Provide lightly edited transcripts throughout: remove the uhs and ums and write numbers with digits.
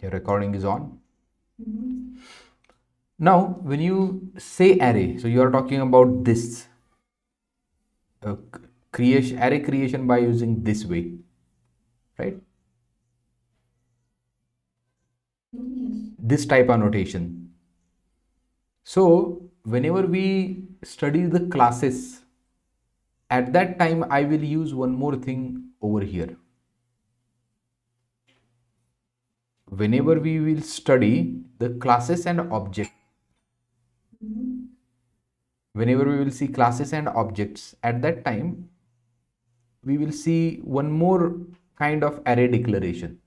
Your recording is on. Now, when you say array, so you are talking about this array creation by using this way, right? This type of notation. So, whenever we study the classes, at that time I will use one more thing over here. Whenever we will study the classes and objects, whenever we will see classes and objects, at that time we will see one more kind of array declaration,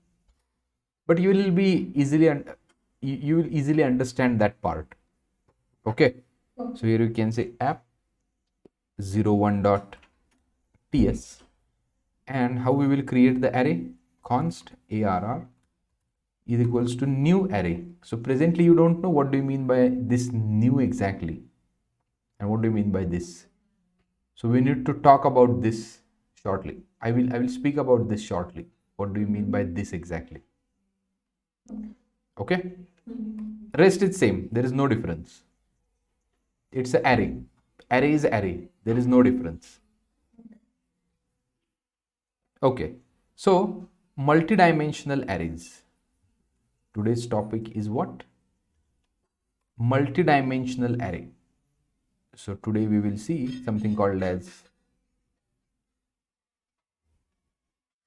but you will be easily you will easily understand that part. Okay, so here you can say app 01.ts, and how we will create the array. Const arr is equals to new array. So presently you don't know what do you mean by this new exactly, and what do you mean by this. So we need to talk about this shortly. I will speak about this shortly. What do you mean by this exactly? Okay. Rest is same. There is no difference. It's an array. Array is array. There is no difference. Okay. So multidimensional arrays. Today's topic is what? Multidimensional array. So today we will see something called as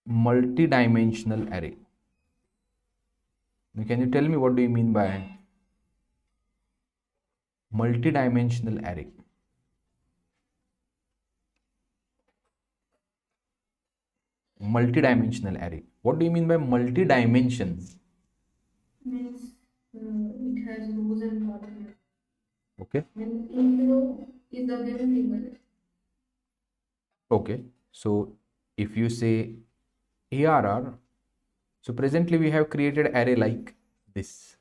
multidimensional array. Now, can you tell me what do you mean by multidimensional array? Multidimensional array. What do you mean by multi-dimensions? Means it has rows and columns. Okay. And each row is the given figure. Okay. So if you say ARR, so presently we have created array like this.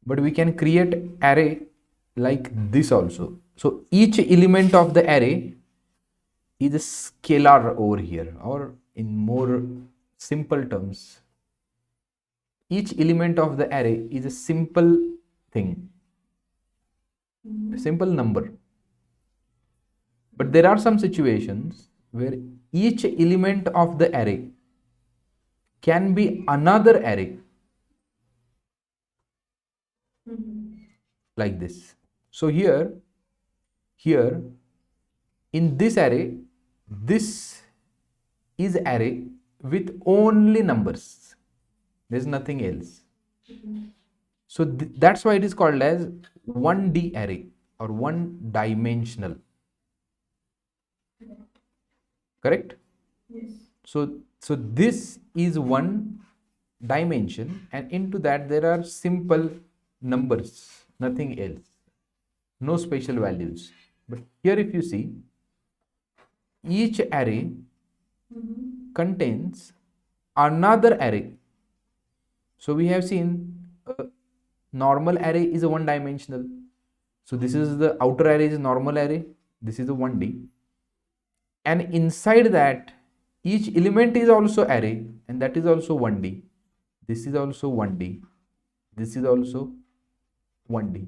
But we can create array like this also. So each element of the array is a scalar over here, or in more simple terms, each element of the array is a simple thing, a simple number. But there are some situations where each element of the array can be another array, like this. So here in this array, this is array with only numbers. There is nothing else. So that's why it is called as 1D array or one dimensional. Correct? Yes. So this is one dimension, and into that there are simple numbers, nothing else, no special values. But here if you see, each array contains another array. So we have seen a normal array is a one dimensional. So this is the outer array is normal array. This is the 1D. And inside that, each element is also array, and that is also 1D. This is also 1D. This is also 1D.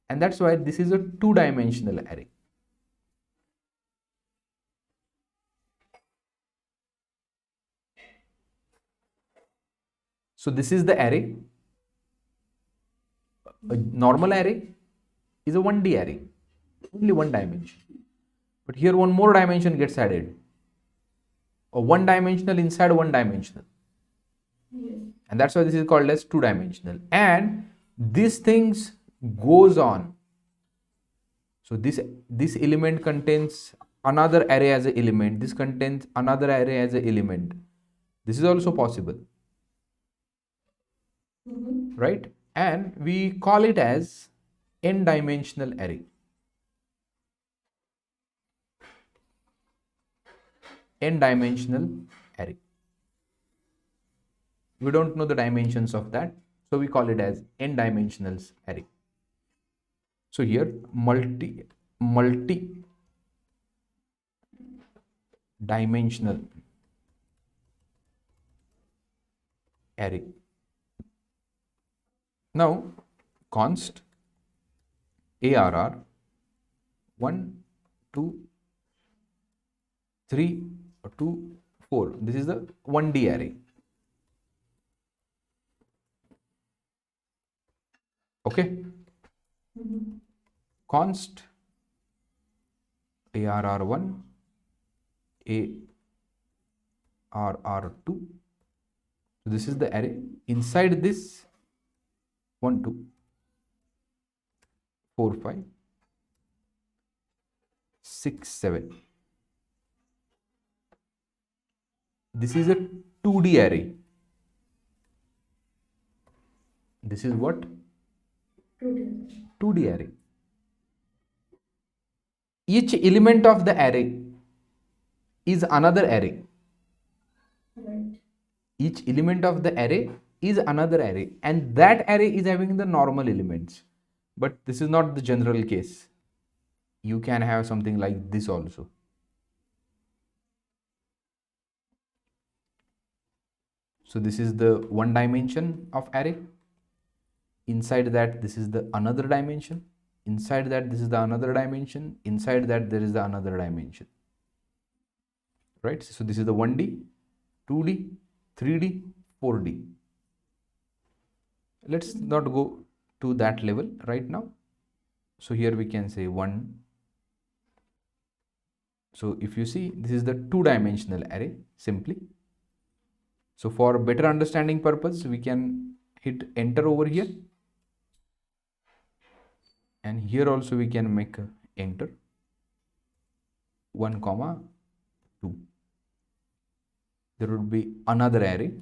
And that's why this is a two-dimensional array. So this is the array. A normal array is a 1D array, only one dimension. But here one more dimension gets added. A one dimensional inside one dimensional. Yes. And that's why this is called as two-dimensional. And these things goes on. So this element contains another array as an element. This contains another array as an element. This is also possible. Right? And we call it as n-dimensional array. N-dimensional array. We don't know the dimensions of that, so we call it as n-dimensional array. So here multi-dimensional array. Now const arr 1 2 3 or 2 4, this is the 1D array. Okay, const arr1 arr2, so this is the array. Inside this 1 2 4 5 6 7, this is a 2D array. This is what? 2D array. Each element of the array is another array. Right. Each element of the array is another array, and that array is having the normal elements. But this is not the general case. You can have something like this also. So this is the one dimension of array. Inside that, this is the another dimension. Inside that, this is the another dimension. Inside that, there is the another dimension. Right? So this is the 1D, 2D, 3D, 4D. Let's not go to that level right now. So here we can say 1. So if you see, this is the 2-dimensional array simply. So for better understanding purpose, we can hit enter over here. And here also we can make a enter 1 comma 2. There would be another array.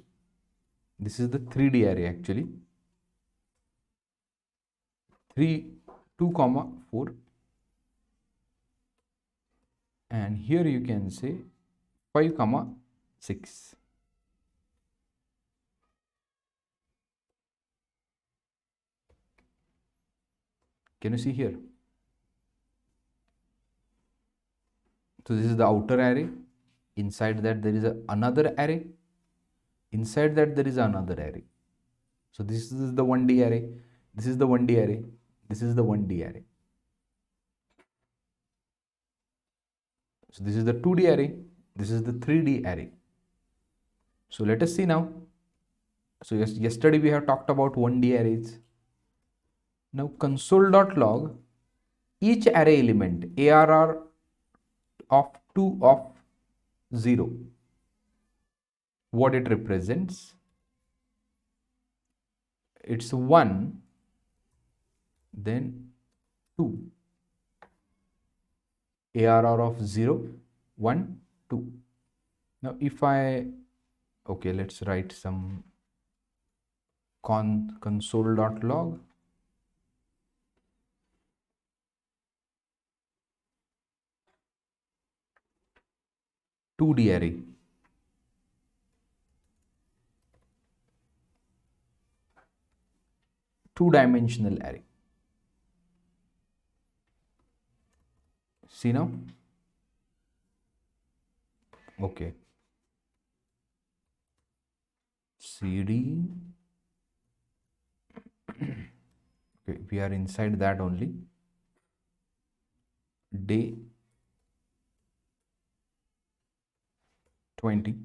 This is the 3D array actually. 2 comma 4. And here you can say 5 comma 6. Can you see here? So this is the outer array. Inside that there is another array. Inside that there is another array. So this is the 1D array. This is the 1D array. This is the 1D array. So this is the 2D array. This is the 3D array. So let us see now. So yesterday we have talked about 1D arrays. Now console.log, each array element arr of 2 of 0, what it represents? It's 1, then 2. ARR of 0, 1, 2. Now if okay, let's write some console.log. (2D array). Two-dimensional array. See now? Okay. CD. Okay, we are inside that only. Day 20.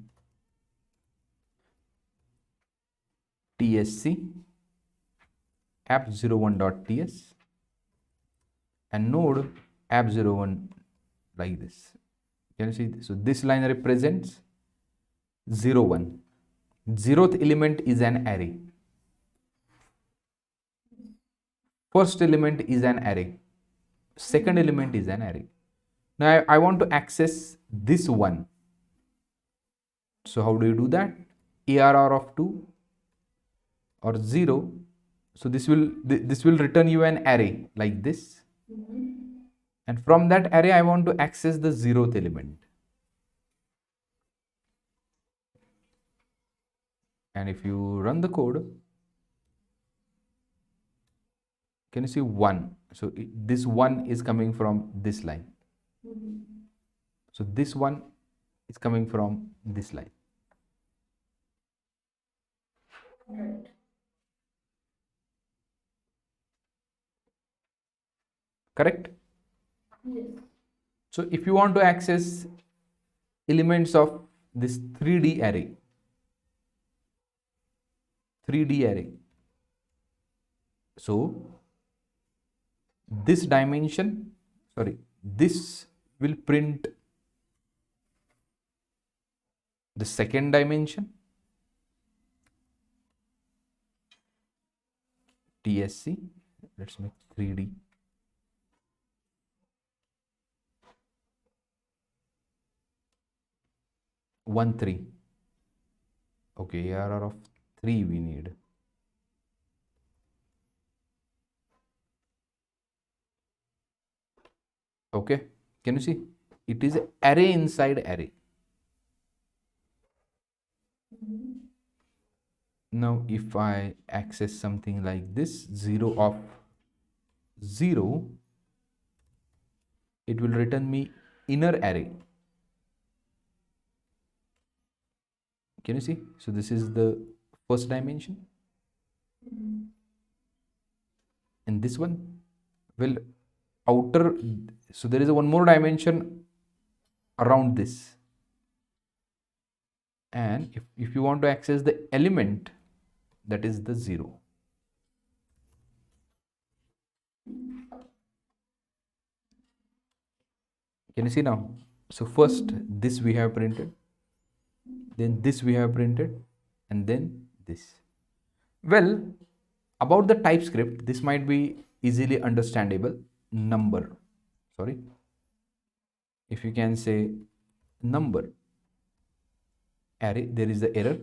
TSC app01.ts and node app01 like this. Can you see this? So this line represents 0 1. 0th element is an array. First element is an array. Second element is an array. Now I want to access this one. So how do you do that? ARR of 2 or 0. So this will return you an array like this. And from that array I want to access the 0th element. And if you run the code, can you see 1? So this 1 is coming from this line. So this one is coming from this line. Right. correct? Yes. So if you want to access elements of this 3D array, 3D array, so this dimension, sorry, this will print the second dimension, TSC, let's make 3D. One three. Okay, ARR of 3 we need. Okay, can you see? It is array inside array. Now if I access something like this, 0 of 0, it will return me inner array. Can you see? So this is the first dimension. And this one will outer, so there is one more dimension around this. And if you want to access the element, that is the 0. Can you see now? So first this we have printed, then this we have printed, and then this. Well, about the TypeScript, this might be easily understandable. Number, sorry, if you can say number array, there is the error.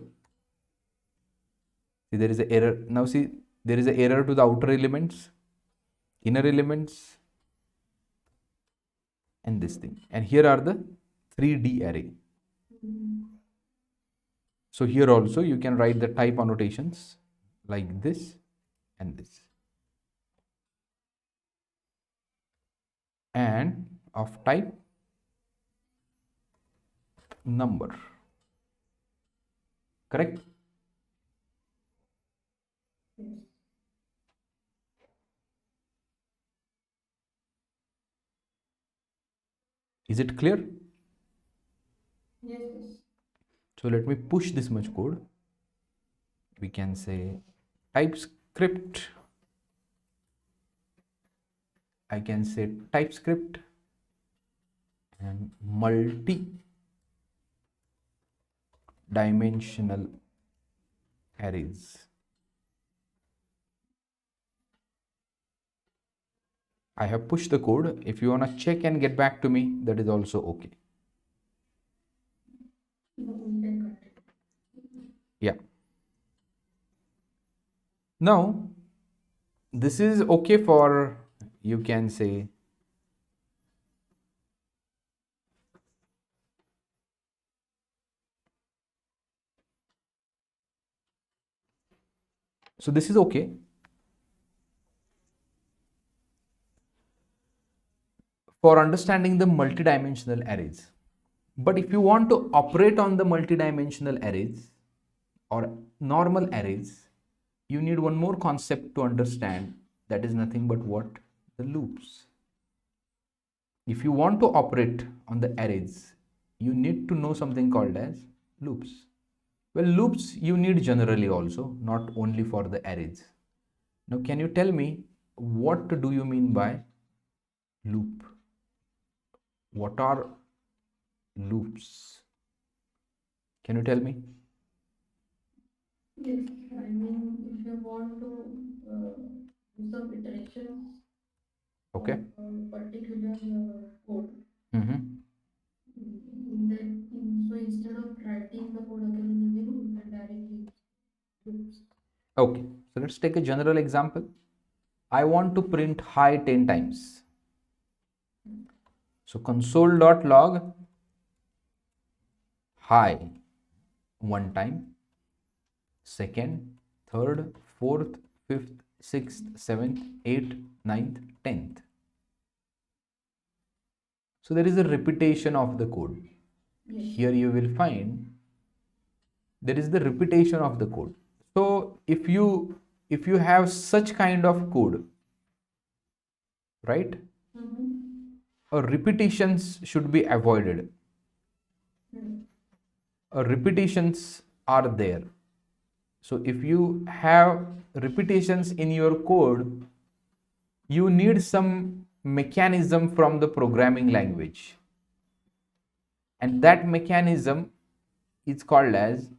See, there is a error. Now see, there is a error to the outer elements, inner elements, and this thing. And here are the 3D array. So here also you can write the type annotations like this and this. And of type number. Correct? Is it clear? Yes, yes. So let me push this much code. We can say TypeScript. I can say TypeScript and multi-dimensional arrays. I have pushed the code. If you want to check and get back to me, that is also okay. No, we can continue. Yeah. Now, this is okay for, you can say, so this is okay for understanding the multidimensional arrays. But if you want to operate on the multidimensional arrays or normal arrays, you need one more concept to understand. That is nothing but what? The loops. If you want to operate on the arrays, you need to know something called as loops. Well, loops you need generally also, not only for the arrays. Now, can you tell me what do you mean by loop? What are loops? Can you tell me? Yes, I mean, if you want to do some iterations Okay. of a particular code, Mm-hmm. so instead of writing the code again and again, you can directly loops. Okay. So let's take a general example. I want to print hi 10 times. So console.log hi one time, second, third, fourth, fifth, sixth, seventh, eighth, ninth, 10th. So there is a repetition of the code. Yes. Here you will find there is the repetition of the code. So if you have such kind of code, right? repetitions should be avoided. Repetitions are there. So if you have repetitions in your code, you need some mechanism from the programming language, and that mechanism is called as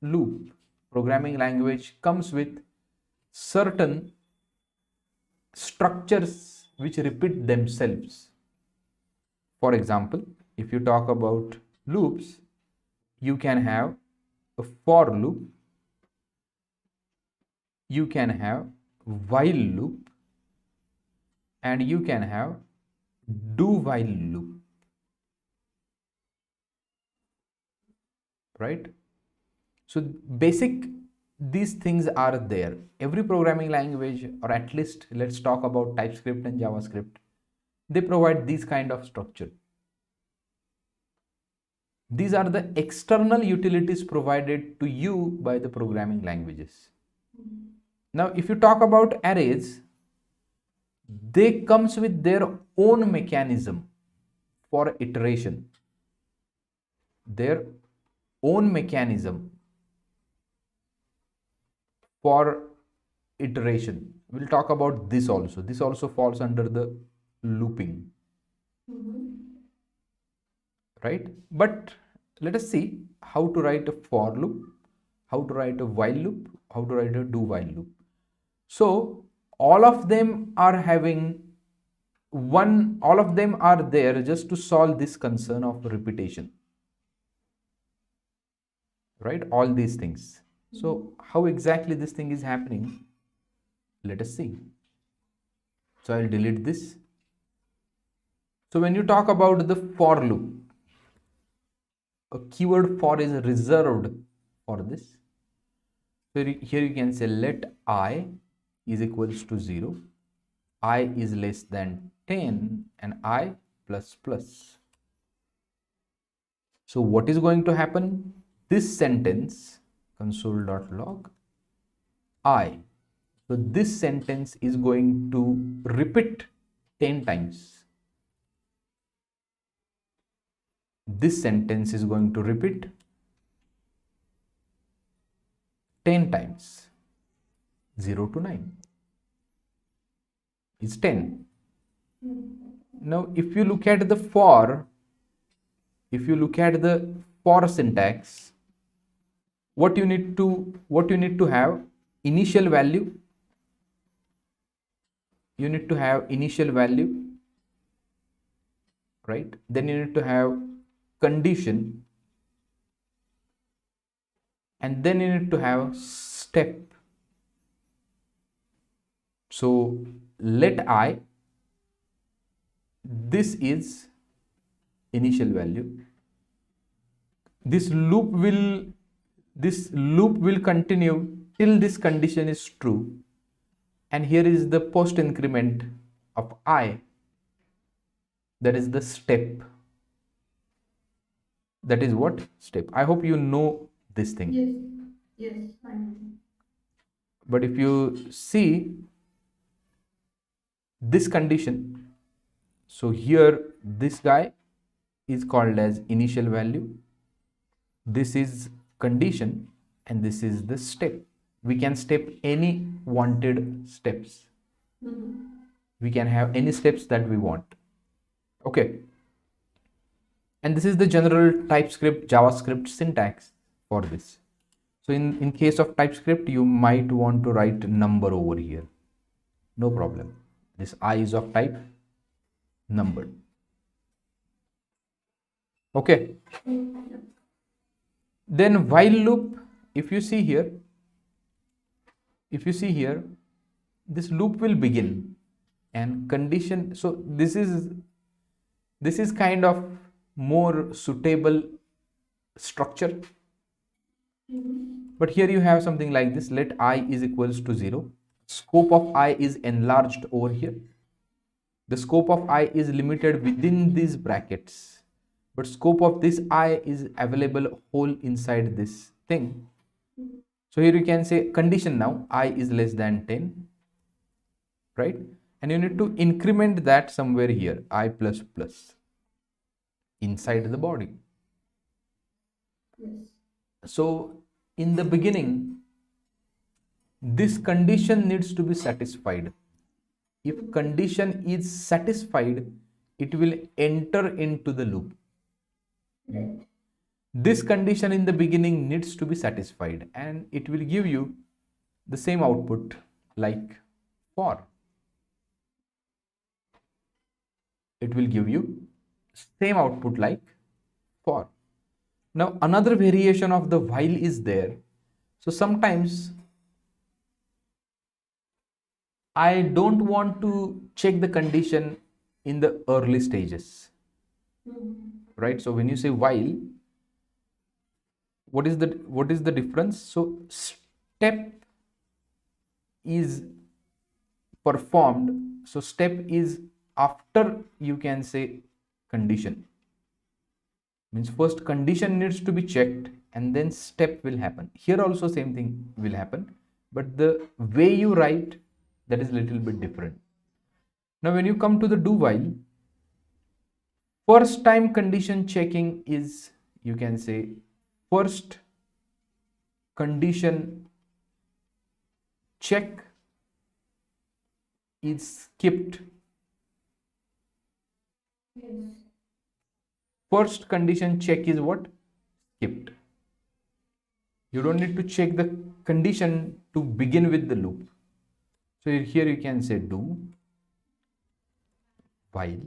loop. Programming language comes with certain structures which repeat themselves. For example, if you talk about loops, you can have a for loop, you can have while loop, and you can have do while loop, right? So basic, these things are there. Every programming language, or at least let's talk about TypeScript and JavaScript, they provide this kind of structure. These are the external utilities provided to you by the programming languages. Now if you talk about arrays, they comes with their own mechanism for iteration, their own mechanism for iteration. We'll talk about this also. This also falls under the looping, right? But let us see how to write a for loop, how to write a while loop, how to write a do while loop. So all of them are having all of them are there just to solve this concern of repetition, right? All these things. So how exactly this thing is happening, let us see. So I'll delete this. So when you talk about the for loop, a keyword for is reserved for this. So here you can say let I is equals to 0, I is less than 10, and I plus plus. So what is going to happen? This sentence, console.log I. So this sentence is going to repeat 10 times. This sentence is going to repeat 10 times. 0 to 9 is 10. Now if you look at the for, syntax, what you need to have initial value. You need to have initial value, right? Then you need to have condition, and then you need to have step. So let I, this is initial value. This loop will continue till this condition is true, and here is the post increment of I, that is the step. That is what? Step. I hope you know this thing. Yes, I know. But if you see this condition, so here this guy is called as initial value, this is condition, and this is the step. We can step any wanted steps. We can have any steps that we want. Okay. And this is the general TypeScript, JavaScript syntax for this. So in case of TypeScript, you might want to write number over here. No problem. This I is of type number. Okay. Then while loop, if you see here, this loop will begin and condition. So this is kind of more suitable structure. But here you have something like this, let I is equals to 0. Scope of I is enlarged over here. The scope of I is limited within these brackets, but scope of this I is available whole inside this thing. So here you can say condition now, I is less than 10, right? and you need to increment that somewhere here, I plus plus, inside the body. Yes. So in the beginning, this condition needs to be satisfied. If condition is satisfied, it will enter into the loop. Right. This condition in the beginning needs to be satisfied, and it will give you the same output like for. It will give you same output like for. Now another variation of the while is there. So sometimes I don't want to check the condition in the early stages, right? So when you say while, what is the difference? So step is performed. So step is after, you can say, condition. Means first condition needs to be checked and then step will happen. Here also same thing will happen, but the way you write, that is little bit different. Now when you come to the do while, first time condition checking is, you can say, first condition check is skipped. Yes. First condition check is what? Skipped. You don't need to check the condition to begin with the loop. So here you can say do while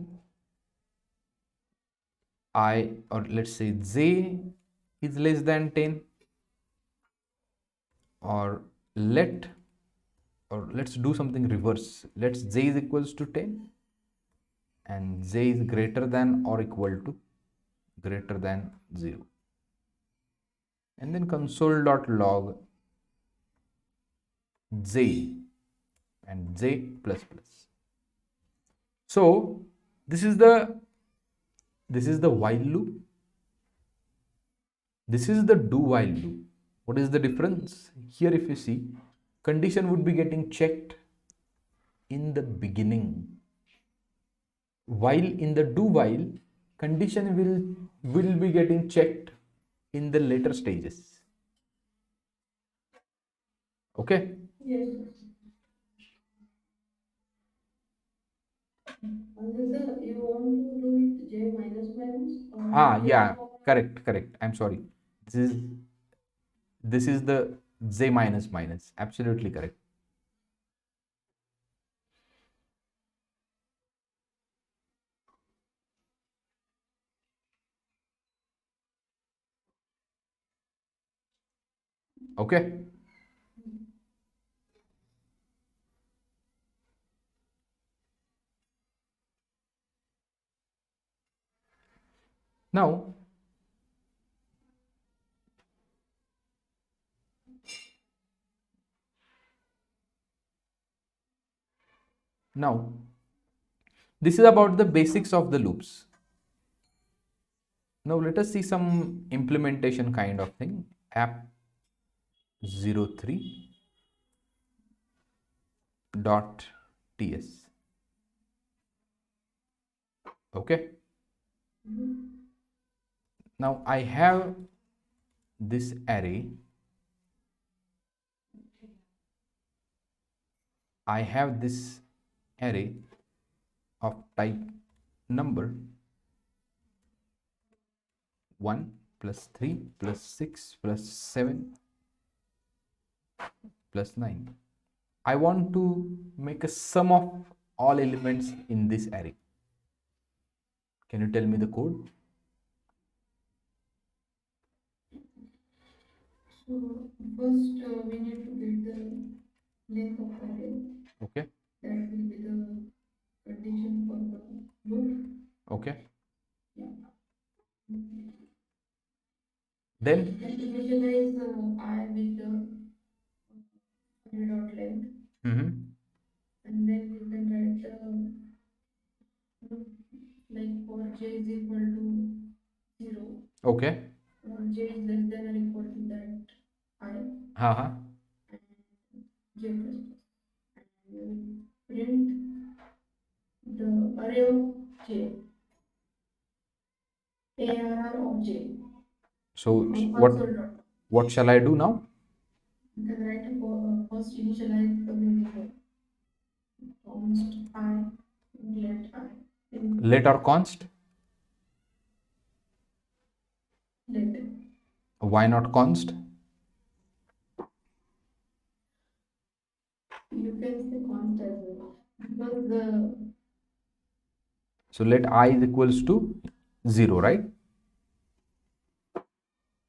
I, or let's say j is less than 10, or let's do something reverse. Let's j is equals to 10 and j is greater than or equal to greater than 0, and then console.log j and j plus plus. So this is the while loop, this is the do while loop. What is the difference? Here if you see, condition would be getting checked in the beginning, while in the do while, condition will be getting checked in the later stages. Okay. Yes. Another, you want to do it j minus minus or Yeah, correct, I'm sorry, this is the j minus minus, absolutely correct. Okay. Now this is about the basics of the loops. Now let us see some implementation kind of thing. App 03 dot ts. Okay. Now I have this array. I have this array of type number 1 plus 3 plus 6 plus 7 plus 9. I want to make a sum of all elements in this array. Can you tell me the code? so first we need to get the length of the array. Okay. That will be the condition for the loop. Okay. Yeah. Then And initialize I with the array dot length, and then you can write like for j is equal to 0, okay. or j is less than or equal to that I, Uh-huh. and j plus plus. And we will print array of j, arr of j. So on what console dot. what shall I do now? You can write first initialize the variable const I let I Let or const? let. Why not const? You can say const as well because the So let I is equals to 0, right?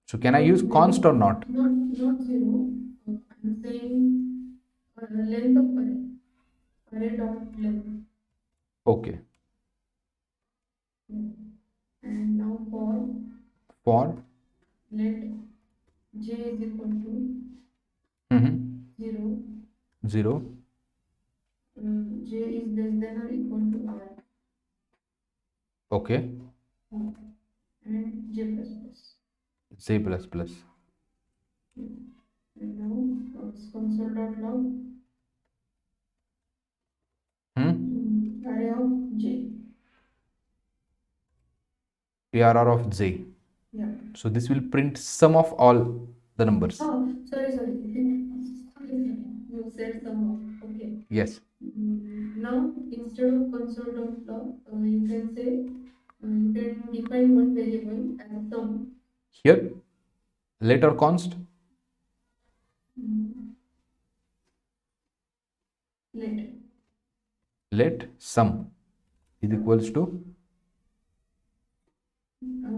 So can I use const or not? not zero. I'm saying length of array dot length. Okay. And now For let j is equal to mhm, 0. 0. J is less than or equal to I Okay. and j plus plus. C plus plus. And now console.log array of j. ARR of J. Yeah. So this will print sum of all the numbers. Oh, sorry. Sorry. You said sum of. Okay. Yes. Now instead of console.log, you can say you can define one variable as a sum. Here, let or const? Let Let sum is equals to uh,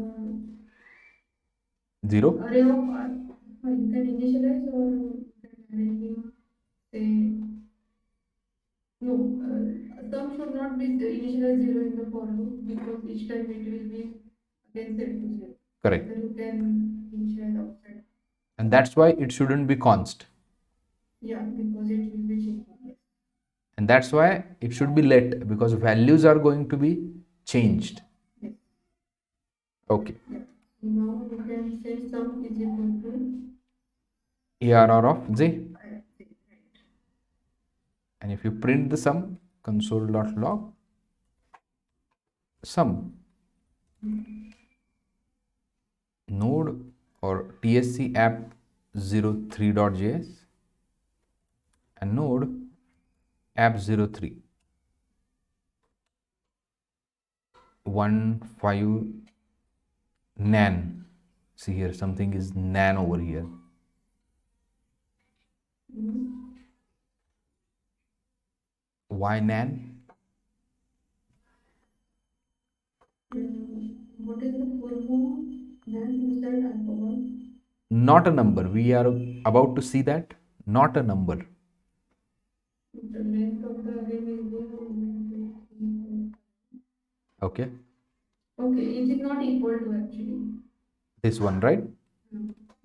0. array of you can initialize or you can directly say no. Sum should not be initialized 0 in the for loop because each time it will be again set to 0. Correct. Then you can initialize outside. And that's why it shouldn't be const. Yeah, because it will be changing. And that's why it should be let, because values are going to be changed. Yes. Okay. Yeah. So now you can say sum is equal to ARR of J. right. And if you print the sum, console.log sum node or tsc app 03.js and node app 03 15 nan. See here, something is nan over here. Why nan? What is the full form? Then you said I forgot. Not a number. We are about to see that. Not a number. The length of the array will be Okay. okay. It is not equal to actually. This one, right?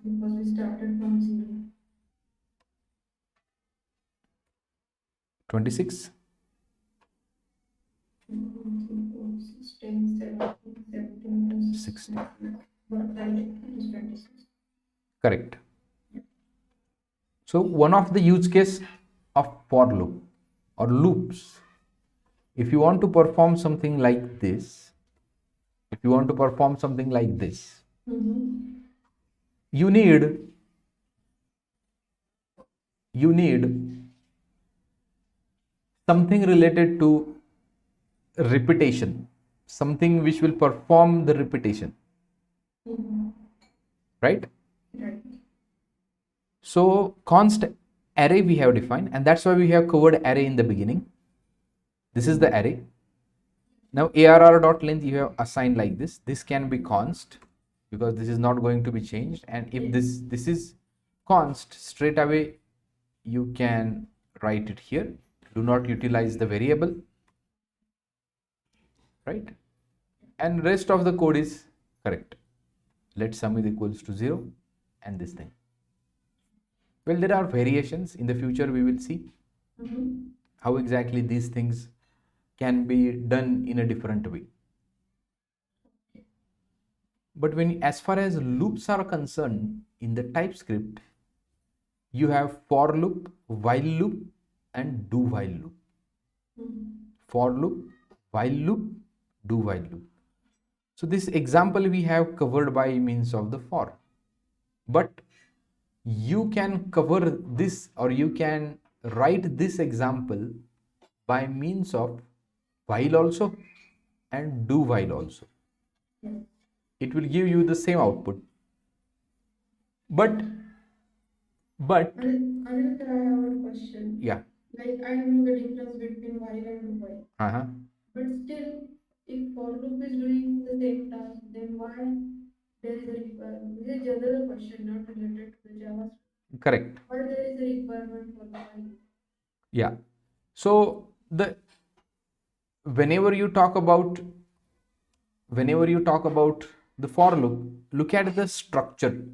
Because we started from 0. 26. 10, 17, 60. but right, it is 26. Correct. So one of the use case of for loop or loops, if you want to perform something like this, you need something related to repetition, something which will perform the repetition, right? Right. So const array we have defined, and that's why we have covered array in the beginning. This is the array. Now arr.length you have assigned like this. This can be const because this is not going to be changed, and if this is const, straight away you can write it here. Do not utilize the variable, right? And rest of the code is correct. Let sum is equals to 0 and this thing. Well, there are variations. In the future we will see how exactly these things can be done in a different way. But as far as loops are concerned, in the TypeScript, you have for loop, while loop, and do while loop. For loop, while loop, do while loop. So this example we have covered by means of the for, but you can cover this, or you can write this example by means of while also and do while also. It will give you the same output. But Anil, I have a question. yeah. Like, I know the difference between while and do while. Uh-huh. But still, if for loop is doing the same task, then why there is a requirement? This is a general question, not related to the JavaScript. Correct. Why there is a requirement for the while? Yeah. So the whenever you talk about the for loop, look at the structure.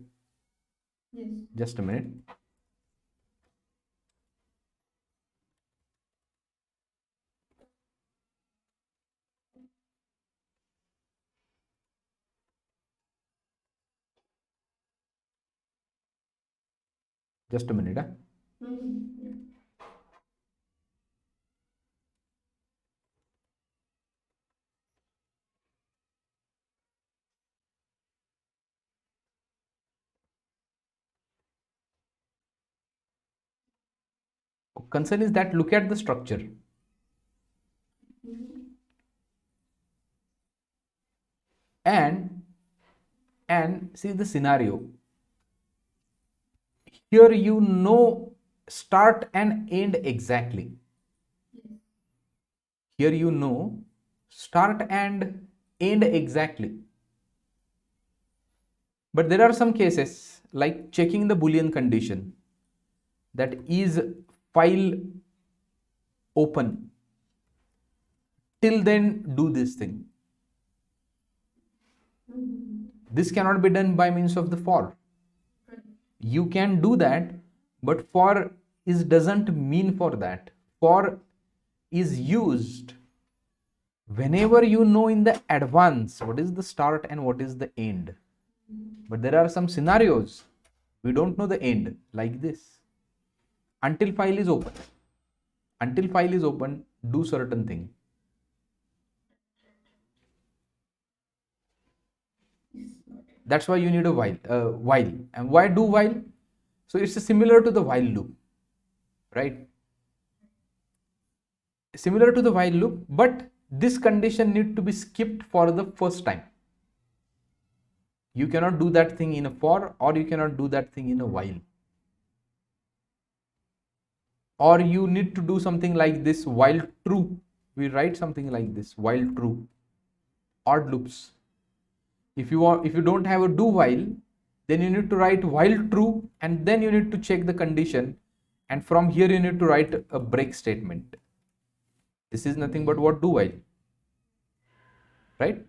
Yes. Just a minute. Just a minute. Yeah. Concern is that look at the structure and see the scenario. Here you know start and end exactly. Here you know start and end exactly. But there are some cases like checking the Boolean condition, that is file open. Till then do this thing. This cannot be done by means of the for. You can do that, but for is doesn't mean for that. For is used whenever you know in the advance what is the start and what is the end. But there are some scenarios we don't know the end, like this. Until file is open. Until file is open, do certain thing. That's why you need a while. And why do while? So it's similar to the while loop, right? Similar to the while loop, but this condition need to be skipped for the first time. You cannot do that thing in a for, or you cannot do that thing in a while. Or you need to do something like this while true. We write something like this while true. Odd loops. If you don't have a do while, then you need to write while true, and then you need to check the condition, and from here you need to write a break statement. This is nothing but what do while, right?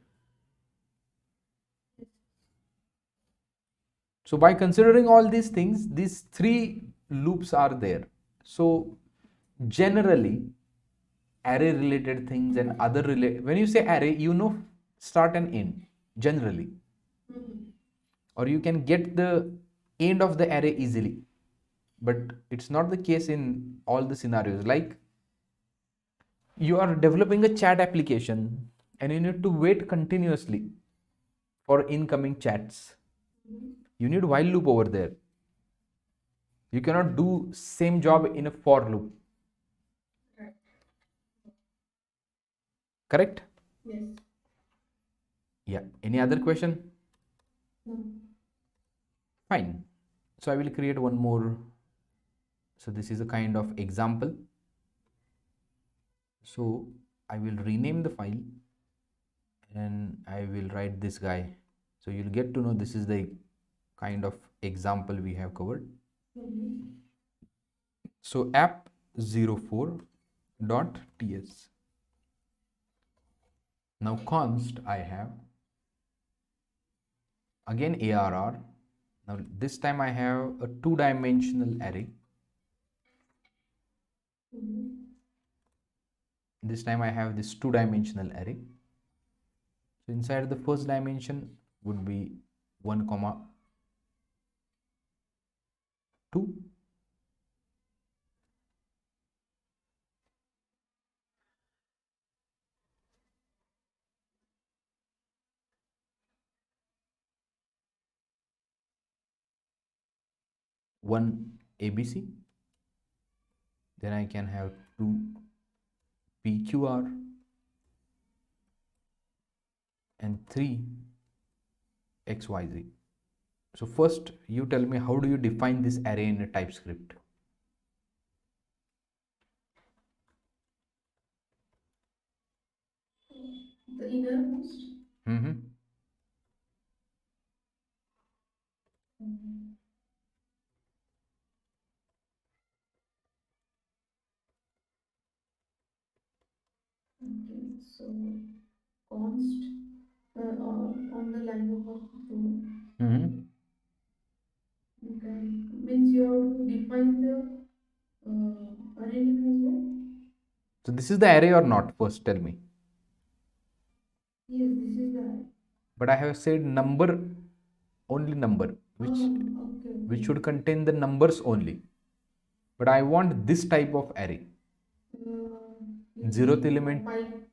So by considering all these things, these three loops are there. So generally array related things and other when you say array, you know start and end generally. Or you can get the end of the array easily, but it's not the case in all the scenarios. Like you are developing a chat application and you need to wait continuously for incoming chats. You need while loop over there. You cannot do same job in a for loop. Correct? Yes. Yeah. Any other question? No. Fine. So I will create one more. So this is a kind of example. So I will rename the file and I will write this guy. So you'll get to know this is the kind of example we have covered. So app04.ts. Now const I have again ARR. Now this time I have a two-dimensional array. This time I have this two-dimensional array. So inside the first dimension would be 1, 2. one ABC, then I can have two PQR and three XYZ. So first you tell me, how do you define this array in a TypeScript? The innermost. Mm-hmm. Mm, Okay, so const on the line of two. Mm-hmm. Okay, means you have to define the array name as well. So this is the array or not? First tell me. Yes, this is the array. But I have said number, only number, Okay, which okay. should contain the numbers only. But I want this type of array. You Zeroth mean element.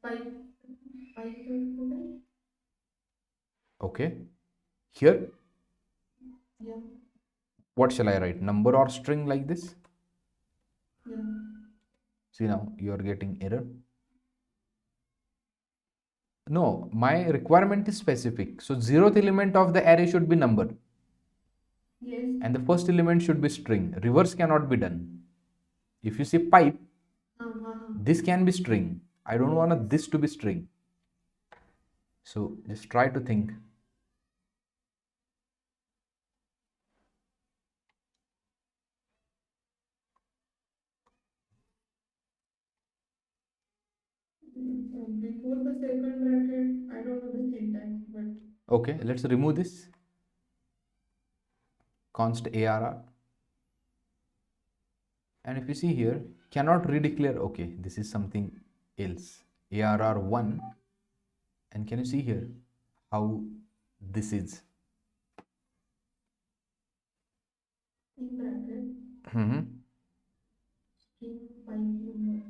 pipe total? Okay. Here, Yeah, what shall I write? Number or string like this? yeah. See, now you are getting error. No, my requirement is specific. So zeroth element of the array should be number. Yes. And the first element should be string. Reverse cannot be done. If you say pipe, this can be string. I don't want this to be string. So just try to think. Before the second bracket, I don't know the syntax, but Okay, let's remove this. Const ARR. And if you see here, cannot redeclare. Okay, this is something else. ARR1. And can you see here how this is? in bracket, Mm-hmm. string pipe number.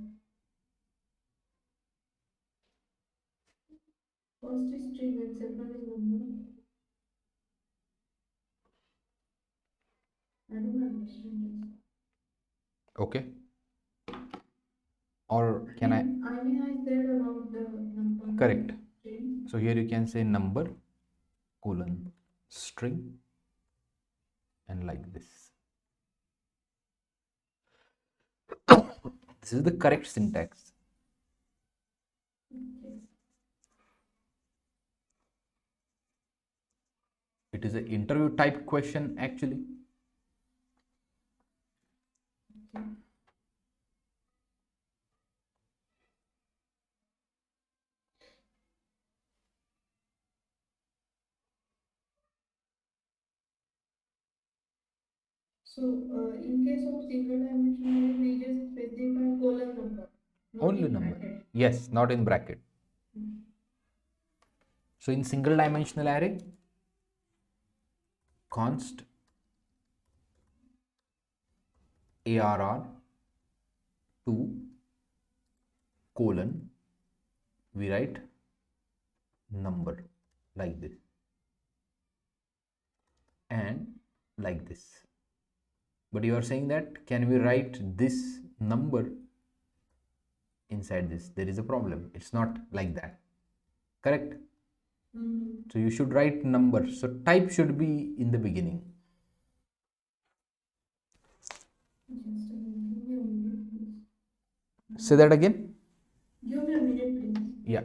First is string and second is number. I don't understand this. Okay. Or can I? I mean, I said about the number. Correct. String. So here you can say number colon string and like this. This is the correct syntax. Okay. It is an interview type question actually. Okay. So, in case of single dimensional array, we just specify column number, not Only in number. bracket. Yes, not in bracket. Mm. So in single dimensional array, const ARR2 colon, we write number like this and like this. But you are saying that can we write this number inside this? There is a problem. It's not like that. Correct? Mm. So you should write number. So type should be in the beginning. Just a minute. Give me a minute, please. Say that again. Give me a minute, please. Yeah.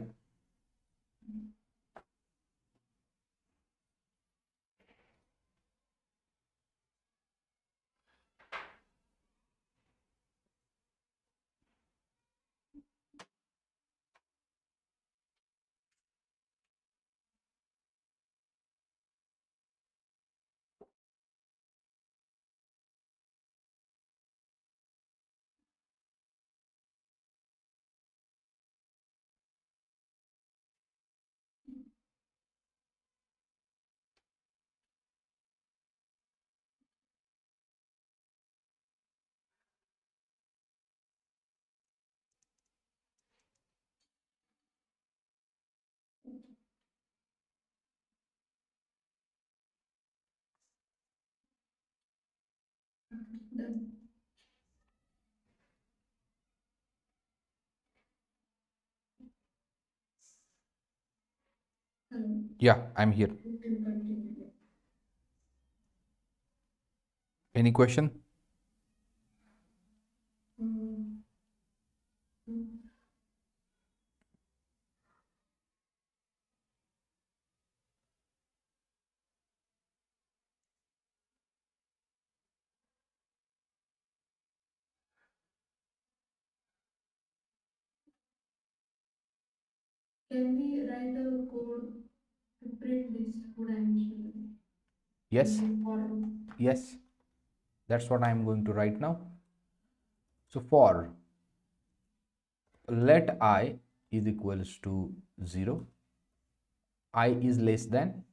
Hello. Yeah, I'm here. You can continue. Any question? Mm, mm. Can we write a code to print this two-dimensional Yes, using for loop? yes. That's what I'm going to write now. So for let I is equals to 0, I is less than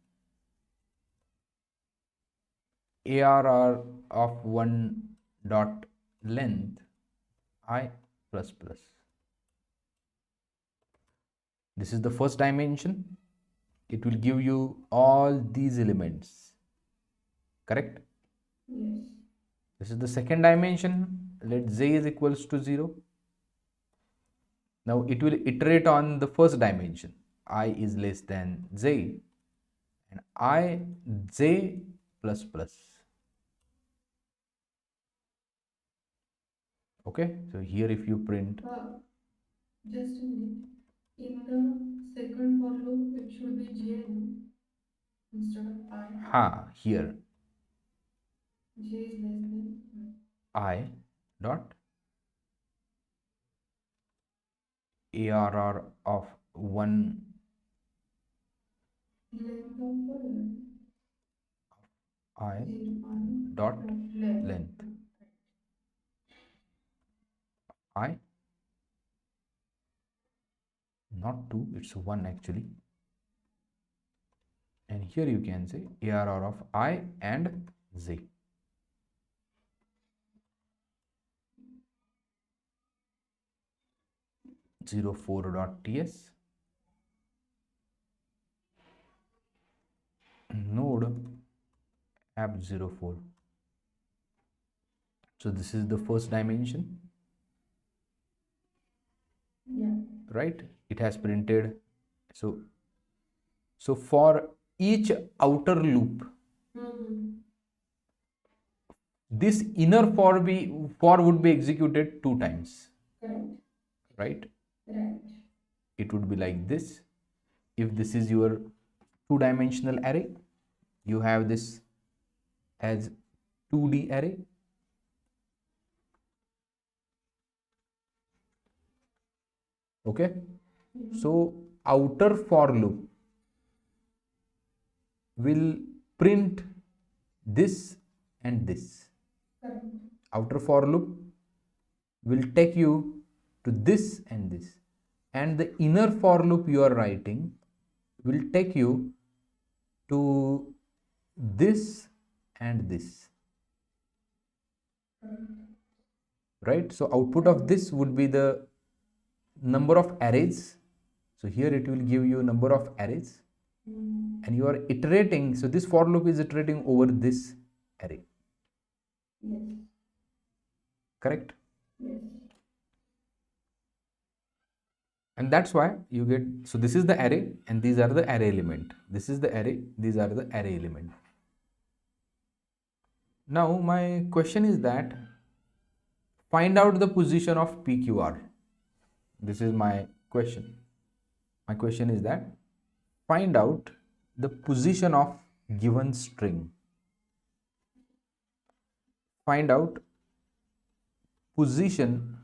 ARR of 1 dot length I plus plus. This is the first dimension. It will give you all these elements, correct? Yes. This is the second dimension. Let Z is equals to 0. Now it will iterate on the first dimension. I is less than Z and I J plus plus. Okay, so here if you print, Just a minute. In the second for loop, it should be J instead of I. here J is less than I dot ARR of 1 length of I I dot length. length I, not 2, it's 1 actually. And here you can say ARR of I and Z. 04.ts node app04. So this is the first dimension, Yeah. right? It has printed. So for each outer loop, Mm-hmm. this inner for would be executed 2 times, Correct. right? Right. It would be like this. If this is your two-dimensional array, you have this as 2D array. Okay, so outer for loop will print this and this. Correct. Outer for loop will take you to this and this, and the inner for loop you are writing will take you to this and this, right? So output of this would be the number of arrays. So here it will give you number of arrays, and you are iterating. So this for loop is iterating over this array, Yes. correct? Yes. And that's why you get, so this is the array and these are the array element. This is the array, these are the array element. Now my question is that find out the position of PQR. This is my question. My question is that find out the position of given string. Find out position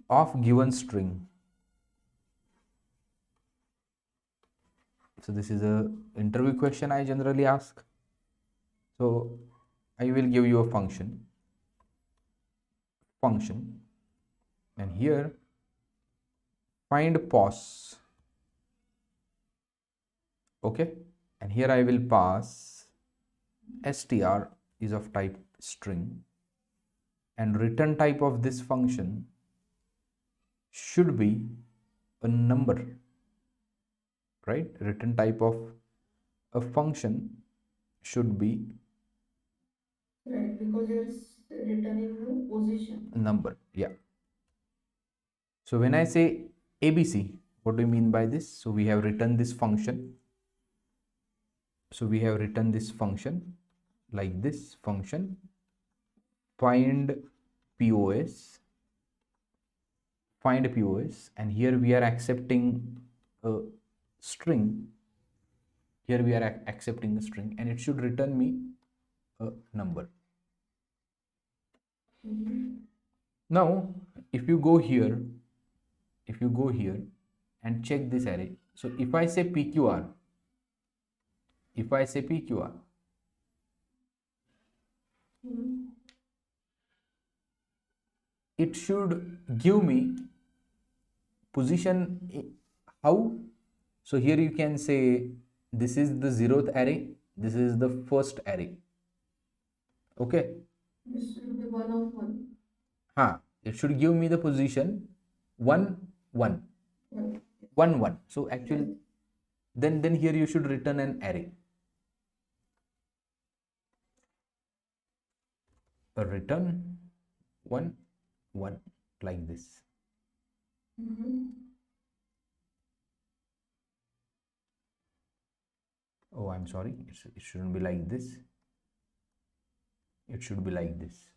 of given string. So this is a interview question I generally ask. So I will give you a function, and here find pos. Okay, and here I will pass str is of type string, and return type of this function should be a number, right? Return type of a function should be Right, because you're returning the position. a number. Yeah. So when I say ABC, What do you mean by this? So we have written this function. So we have written this function like this function, find POS, and here we are accepting a string. Here we are accepting a string, and it should return me a number. Now, if you go here and check this array, so if I say PQR, it should give me position. How? So here you can say this is the 0th array, this is the first array. Okay. This should be 1 of 1. It should give me the position 1 1 1 1. So actually, then here you should return an array. Return 1 1 like this. Oh, I'm sorry, it shouldn't be like this. It should be like this.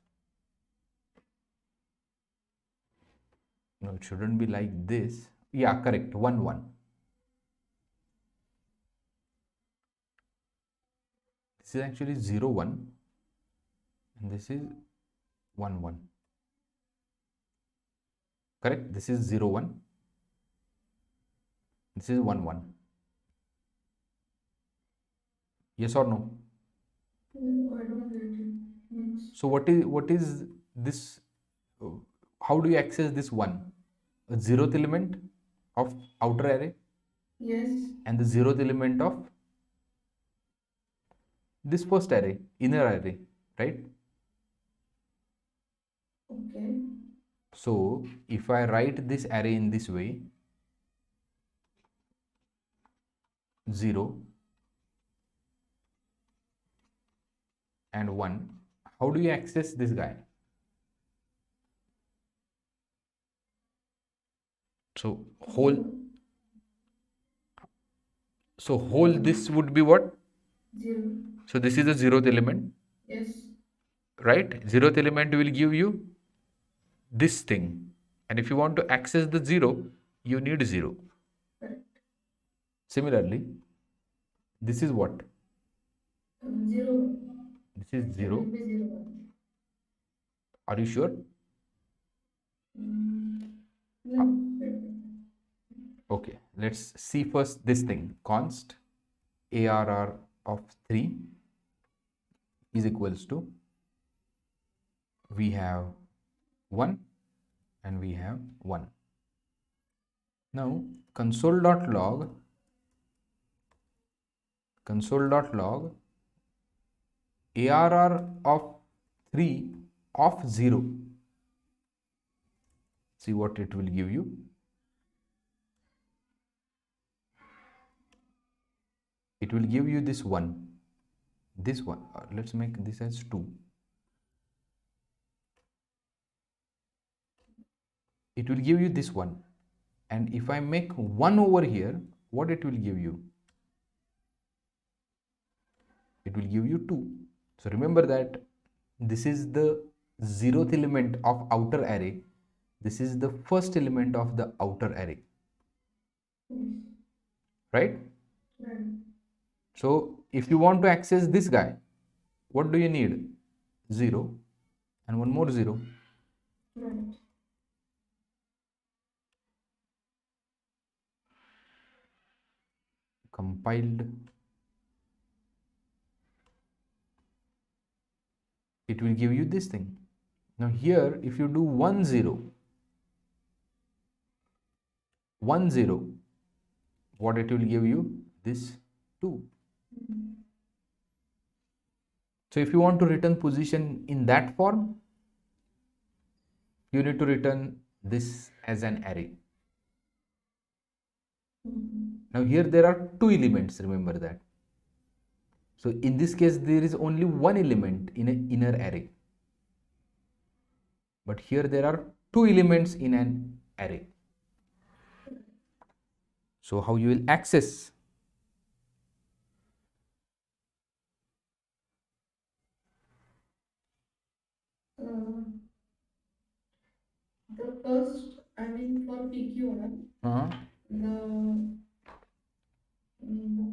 No, it shouldn't be like this. Yeah, correct. 1 1. This is actually 0 1, and this is 1 1. Correct? This is 0 1. This is 1 1. Yes or no? I don't get it. So what is this? How do you access this 1? A 0th element of outer array? Yes. And the 0th element of this first array, inner array, right? Okay. So if I write this array in this way, 0 and 1, how do you access this guy? So whole this would be what? 0. So this is the 0th element. Yes. Right? 0th element will give you this thing. And if you want to access the 0, you need 0. Correct. Similarly, this is what? 0. This is 0. It will be 0 1. Are you sure? No. Okay, let's see first this thing. Const ARR of 3 is equals to, we have 1 and we have 1. Now console.log ARR of 3 of 0. See what it will give you. It will give you this one. Let's make this as 2. It will give you this one. And if I make 1 over here, what it will give you? It will give you 2. So remember that this is the 0th element of outer array. This is the first element of the outer array. Right? Right. So if you want to access this guy, what do you need? 0 and one more 0. Right. Compiled. It will give you this thing. Now here, if you do 1 0, 1 0, what it will give you? This 2. So if you want to return position in that form, you need to return this as an array. Now here there are 2 elements, remember that. So in this case there is only 1 element in an inner array. But here there are 2 elements in an array. So how you will access? Uh, the first, I mean, for PQR, Uh-huh. the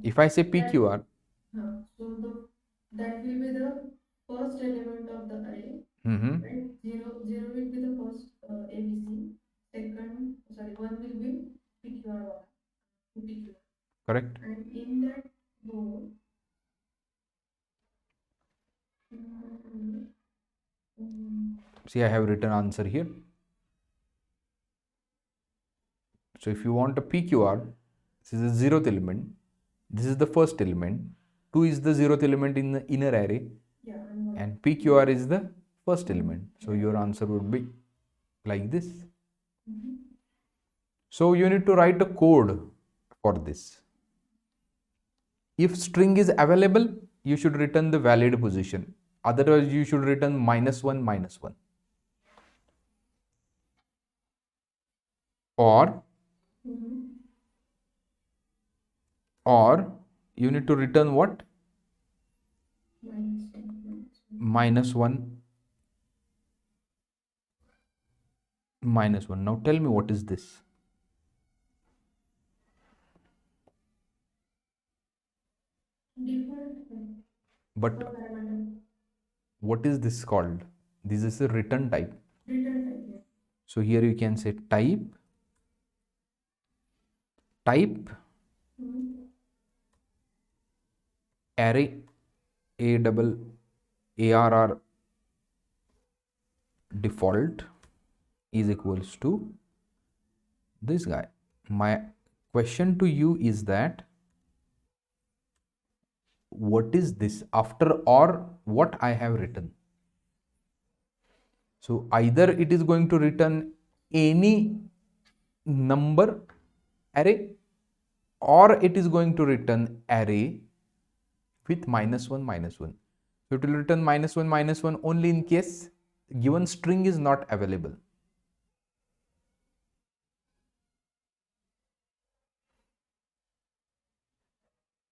If I say that PQR, so that will be the first element of the array, mm-hmm, right? Zero will be the first ABC. Second, sorry, one will be PQR1, PQR, correct? and in that row, mm, mm, See, I have written answer here. So if you want a PQR, this is the zeroth element. This is the first element. 2 is the zeroth element in the inner array, yeah, and one. and PQR is the first element. So Yeah. your answer would be like this. Mhm. So you need to write a code for this. If string is available, you should return the valid position. Otherwise, you should return -1 -1. Or Mhm. or you need to return what? Minus one, minus one. -1 -1. Now tell me what is this? Default But for parameter. what is this called? This is a return type. Return type, yeah. So here you can say type Mhm. array a double arr default is equals to this guy. My question to you is that what is this after or what I have written? So either it is going to return any number array, or it is going to return array with -1 -1. So it will return -1 -1 only in case given string is not available.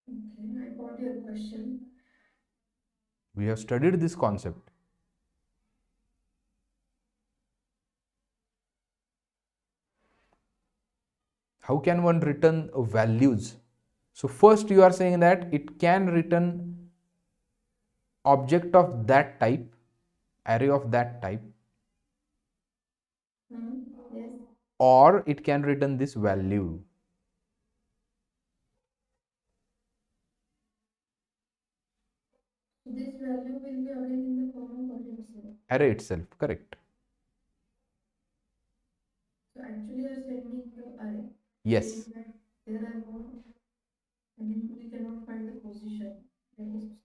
Okay, I got your question. We have studied this concept. How can one return values? So first you are saying that it can return object of that type, array of that type, Yes. or it can return this value. So this value will be again in the form of array itself. Array itself, correct? So actually you are sending the array, saying Yes, that there are no, I mean, we cannot find the position.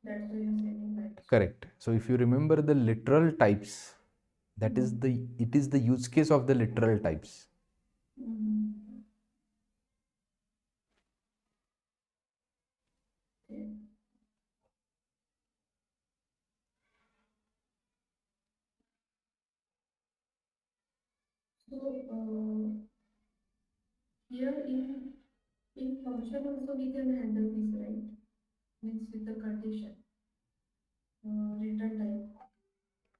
That's why you are sending minus. correct. So if you remember the literal types, that is the it is the use case of the literal types. Mm-hmm. Okay. So here in function also we can handle this, right? Means with the condition, return type.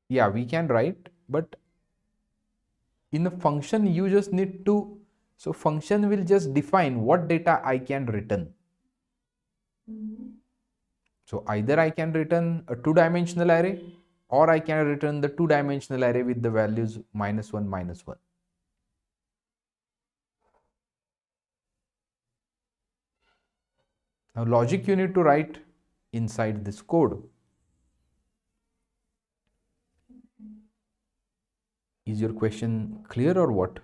Yeah, we can write, but in a function you just need to, so function will just define what data I can return. Mm-hmm. So either I can return a two-dimensional array, or I can return the two-dimensional array with the values -1 -1. Now logic you need to write inside this code. Is your question clear or what?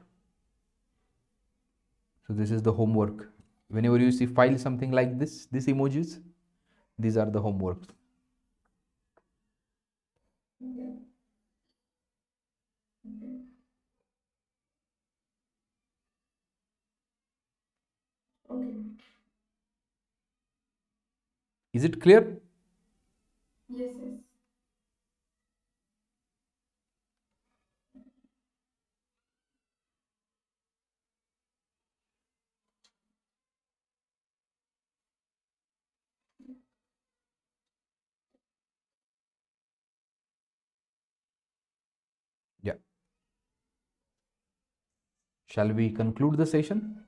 So this is the homework. Whenever you see file something like this, these emojis, these are the homeworks. Okay. Okay. Okay. Is it clear? Yes, yes. Shall we conclude the session?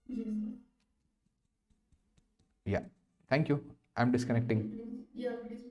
Yes, sir. Yeah. Thank you. I'm disconnecting. Please, yeah, please